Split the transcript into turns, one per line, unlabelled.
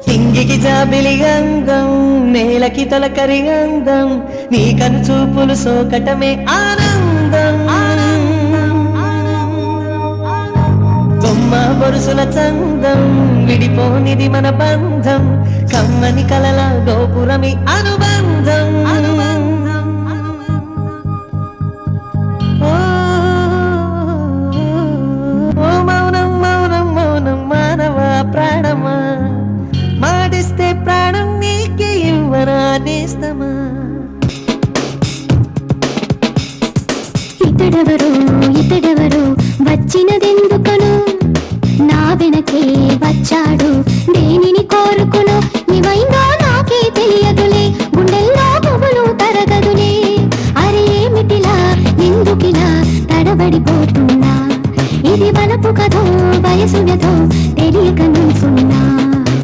కింగికి జాబిలి అందం నేలకి తొలకరి అందం నీ కను చూపులు సోకటమే ఆనందం కొమ్మ బొరుసుల చందం విడిపోనిది మన బంధం కమ్మని కలల గోపురమి అనుబంధం ఓ మౌనం మౌనం మౌనం మానవ ప్రాణమా మాటిస్తే ప్రాణం నీకే ఇవ్వనా నేస్తమా
ఇతడెవరు వచ్చినదెందుకను నా వెనకే వచ్చాడు